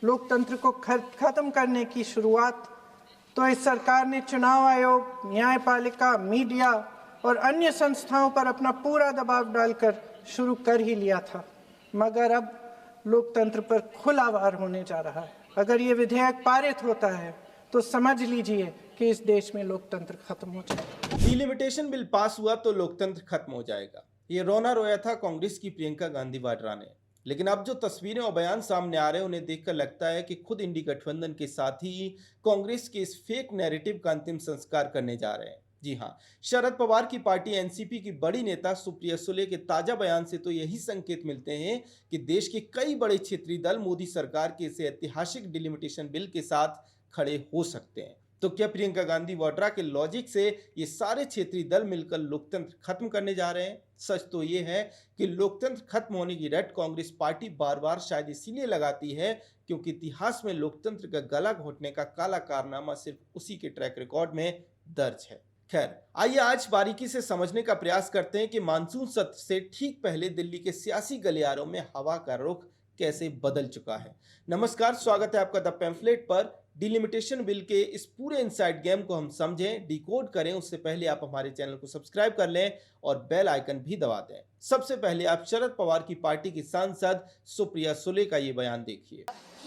लोकतंत्र को खत्म करने की शुरुआत तो इस सरकार ने चुनाव आयोग, न्यायपालिका, मीडिया और अन्य संस्थाओं पर अपना पूरा दबाव डालकर शुरू कर ही लिया था, मगर अब लोकतंत्र पर खुला वार होने जा रहा है। अगर ये विधेयक पारित होता है तो समझ लीजिए कि इस देश में लोकतंत्र खत्म हो जाएगा। डिलिमिटेशन बिल पास हुआ तो लोकतंत्र खत्म हो जाएगा, ये रोना रोया था कांग्रेस की प्रियंका गांधी वाड्रा ने। लेकिन अब जो तस्वीरें और बयान सामने आ रहे हैं उन्हें देखकर लगता है कि खुद इंडी गठबंधन के साथ ही कांग्रेस के इस फेक नैरेटिव का अंतिम संस्कार करने जा रहे हैं। जी हाँ, शरद पवार की पार्टी एनसीपी की बड़ी नेता सुप्रिया सुले के ताजा बयान से तो यही संकेत मिलते हैं कि देश के कई बड़े क्षेत्रीय दल मोदी सरकार के इस ऐतिहासिक डिलिमिटेशन बिल के साथ खड़े हो सकते हैं। तो क्या प्रियंका गांधी वाड्रा के लॉजिक से ये सारे क्षेत्रीय दल मिलकर लोकतंत्र खत्म करने जा रहे हैं? सच तो ये है कि लोकतंत्र खत्म होने की रट कांग्रेस पार्टी बार बार शायद इसीलिए लगाती है क्योंकि इतिहास में लोकतंत्र का गला घोटने का काला कारनामा सिर्फ उसी के ट्रैक रिकॉर्ड में दर्ज है। खैर, आइए आज बारीकी से समझने का प्रयास करते हैं कि मानसून सत्र से ठीक पहले दिल्ली के सियासी गलियारों में हवा का रुख कैसे बदल चुका है। नमस्कार, स्वागत है आपका द पैम्फलेट पर। डिलिमिटेशन बिल के इस पूरे इनसाइड गेम को हम समझें, डिकोड करें, उससे पहले आप हमारे चैनल को सब्सक्राइब कर लें और बेल आइकन भी दबा दें। सबसे पहले आप शरद पवार की पार्टी की सांसद सुप्रिया सुले का ये बयान देखिए।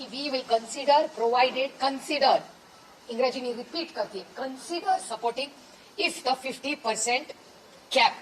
We will consider, provided, consider, इंग्रजी में रिपीट करके consider supporting if the 50% cap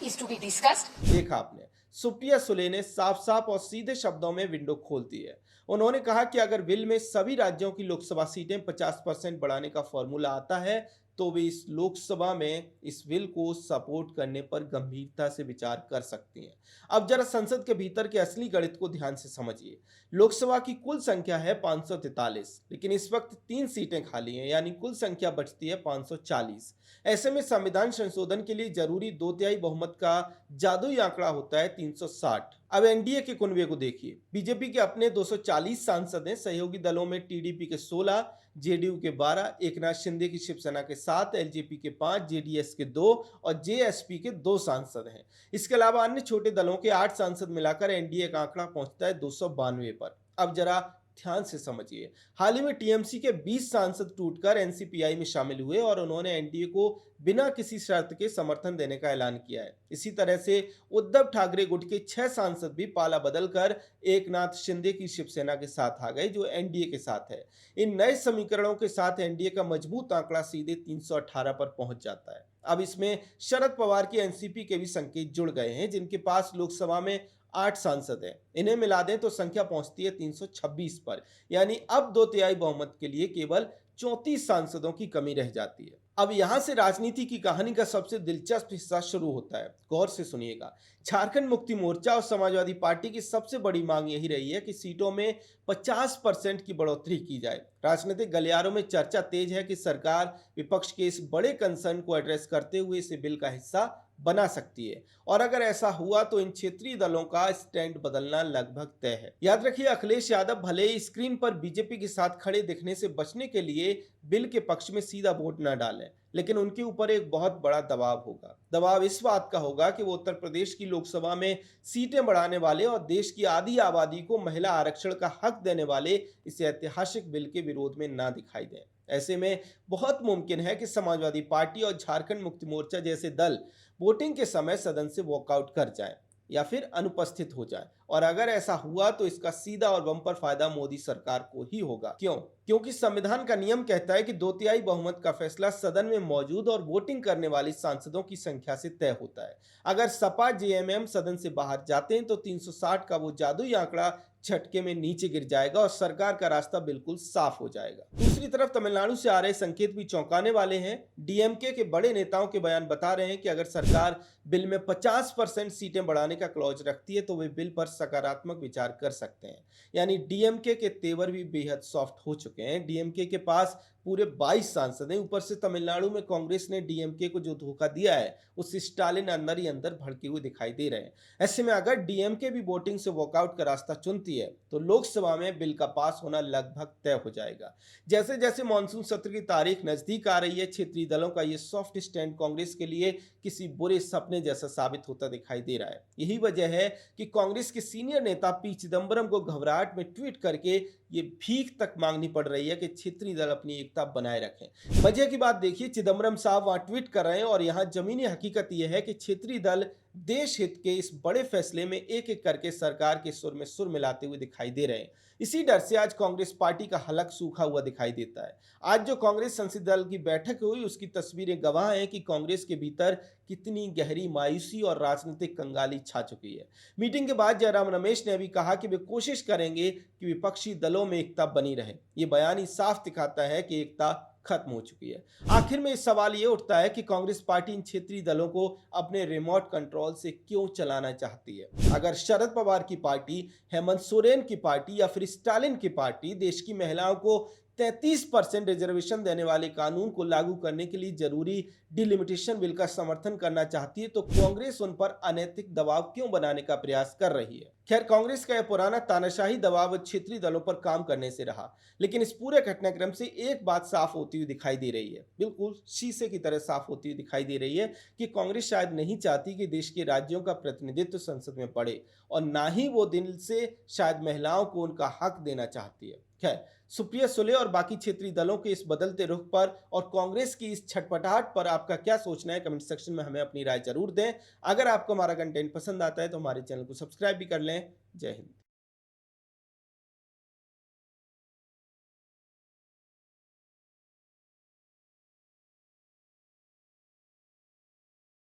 is to be discussed। देखा आपने, सुप्रिया सुले ने साफ साफ और सीधे शब्दों में विंडो खोल दी है। उन्होंने कहा कि अगर बिल में सभी राज्यों की लोकसभा सीटें 50% बढ़ाने का फॉर्मूला आता है तो वे इस लोकसभा में इस बिल को सपोर्ट करने पर गंभीरता से विचार कर सकती हैं। अब जरा संसद के भीतर के असली गणित को ध्यान से समझिए। लोकसभा की कुल संख्या है 543, लेकिन इस वक्त 3 सीटें खाली हैं, यानी कुल संख्या बचती है 540। ऐसे में संविधान संशोधन के लिए जरूरी 2/3 बहुमत का जादुई आंकड़ा होता है 360। अब एनडीए के कुनबे को देखिए। बीजेपी के अपने 240 सांसद हैं, सहयोगी दलों में टीडीपी के 16, जेडीयू के 12, एकनाथ शिंदे की शिवसेना के 7, एलजेपी के 5, जेडीएस के 2 और जेएसपी के 2 सांसद हैं। इसके अलावा अन्य छोटे दलों के 8 सांसद मिलाकर एनडीए का आंकड़ा पहुंचता है 292 पर। अब जरा ध्यान से समझिए, हाल ही में टीएमसी के 20 सांसद टूटकर एनसीपीआई में शामिल हुए और उन्होंने एनडीए को बिना किसी शर्त के समर्थन देने का ऐलान किया है। इसी तरह से उद्धव ठाकरे गुट के 6 सांसद भी पाला बदलकर एकनाथ शिंदे की शिवसेना के साथ आ गए, जो एनडीए के साथ है। इन नए समीकरणों के साथ एनडीए का मजबूत आंकड़ा सीधे 318 पर पहुंच जाता है। अब इसमें शरद पवार की एनसीपी के भी संकेत जुड़ गए हैं, जिनके पास लोकसभा में 8 सांसद हैं। इन्हें मिला दें तो संख्या पहुंचती है 326 पर, यानी अब 2/3 बहुमत के लिए केवल 34 सांसदों की कमी रह जाती है। अब यहां से राजनीति की कहानी का सबसे दिलचस्प हिस्सा शुरू होता है। गौर से सुनिएगा। झारखंड मुक्ति मोर्चा और समाजवादी पार्टी की सबसे बड़ी मांग यही रही है कि सीटों में 50% की बढ़ोतरी की जाए। राजनीतिक गलियारों में चर्चा तेज है कि सरकार विपक्ष के इस बड़े कंसर्न को एड्रेस करते हुए इसे बिल का हिस्सा बना सकती है, और अगर ऐसा हुआ तो इन क्षेत्रीय दलों का स्टैंड बदलना लगभग तय है। याद रखिए, अखिलेश यादव भले ही स्क्रीन पर बीजेपी के साथ खड़े दिखने से बचने के लिए बिल के पक्ष में सीधा वोट न डालें, लेकिन उनके ऊपर एक बहुत बड़ा दबाव होगा। दबाव इस बात का होगा कि वो उत्तर प्रदेश की लोकसभा में सीटें बढ़ाने वाले और देश की आधी आबादी को महिला आरक्षण का हक देने वाले इस ऐतिहासिक बिल के विरोध में ना दिखाई दें। ऐसे में बहुत मुमकिन है कि समाजवादी पार्टी और झारखंड मुक्ति मोर्चा जैसे दल वोटिंग के समय सदन से वॉकआउट कर जाएं या फिर अनुपस्थित हो जाएं, और अगर ऐसा हुआ तो इसका सीधा और बम्पर फायदा मोदी सरकार को ही होगा। क्यों? क्योंकि संविधान का नियम कहता है कि 2/3 बहुमत का फैसला सदन में मौजूद और वोटिंग करने वाली सांसदों की संख्या से तय होता है। अगर सपा जेएमएम सदन से बाहर जाते हैं तो 360 का वो जादुई आंकड़ा झटके में नीचे गिर जाएगा और सरकार का रास्ता बिल्कुल साफ हो जाएगा। दूसरी तरफ तमिलनाडु से आ रहे संकेत भी चौंकाने वाले हैं। डीएमके के बड़े नेताओं के बयान बता रहे हैं कि अगर सरकार बिल में 50% सीटें बढ़ाने का क्लॉज रखती है तो वे बिल पर सकारात्मक विचार कर सकते हैं। यानी डीएमके के तेवर भी बेहद सॉफ्ट हो चुके हैं। डीएमके के पास पूरे 22 सांसद हैं। ऊपर से तमिलनाडु में कांग्रेस ने डीएमके को जो धोखा दिया है उससे स्टालिन अंदर ही अंदर भड़के हुए दिखाई दे रहे हैं। ऐसे में अगर डीएमके भी वोटिंग से वॉकआउट का रास्ता चुनती है तो लोकसभा में बिल का पास होना लगभग तय हो जाएगा। जैसे जैसे मानसून सत्र की तारीख नजदीक आ रही है, क्षेत्रीय दलों का ये सॉफ्ट स्टैंड कांग्रेस के लिए किसी बुरे सपने जैसा साबित होता दिखाई दे रहा है। यही वजह है कि कांग्रेस के सीनियर नेता पी चिदंबरम को घबराहट में ट्वीट करके ये भीख तक मांगनी पड़ रही है कि क्षेत्रीय दल अपनी एकता बनाए रखें। मजे की बात देखिए, चिदम्बरम साहब वहां ट्वीट कर रहे हैं और यहाँ जमीनी हकीकत यह है कि क्षेत्रीय दल देश हित के इस बड़े फैसले में एक एक करके सरकार के सुर में सुर मिलाते हुए दिखाई दे रहे हैं। इसी डर से आज कांग्रेस पार्टी का हलक सूखा हुआ दिखाई देता है। आज जो कांग्रेस संसदीय दल की बैठक हुई उसकी तस्वीरें गवाह हैं कि कांग्रेस के भीतर कितनी गहरी मायूसी और राजनीतिक कंगाली छा चुकी है। मीटिंग के बाद जयराम रमेश ने भी कहा कि वे कोशिश करेंगे कि विपक्षी दलों में एकता बनी रहे। ये बयान ही साफ दिखाता है कि एकता खत्म हो चुकी है। आखिर में इस सवाल ये उठता है कि कांग्रेस पार्टी इन क्षेत्रीय दलों को अपने रिमोट कंट्रोल से क्यों चलाना चाहती है। अगर शरद पवार की पार्टी, हेमंत सोरेन की पार्टी या फिर स्टालिन की पार्टी देश की महिलाओं को 33% रिजर्वेशन देने वाले कानून को लागू करने के लिए जरूरी डिलिमिटेशन बिल का समर्थन करना चाहती है तो कांग्रेस उन पर अनैतिक दबाव क्यों बनाने का प्रयास कर रही है। खैर, कांग्रेस का यह पुराना तानाशाही दबाव क्षेत्रीय दलों पर काम करने से रहा, लेकिन इस पूरे घटनाक्रम से एक बात साफ होती हुई दिखाई दे रही है, बिल्कुल शीशे की तरह साफ होती हुई दिखाई दे रही है कि कांग्रेस शायद नहीं चाहती कि देश के राज्यों का प्रतिनिधित्व संसद में पड़े और ना ही वो दिल से शायद महिलाओं को उनका हक देना चाहती है। खैर, सुप्रिया सुले और बाकी क्षेत्रीय दलों के इस बदलते रुख पर और कांग्रेस की इस छटपटाहट पर आपका क्या सोचना है, कमेंट सेक्शन में हमें अपनी राय जरूर दें। अगर आपको हमारा कंटेंट पसंद आता है तो हमारे चैनल को सब्सक्राइब भी कर लें। जय हिंद।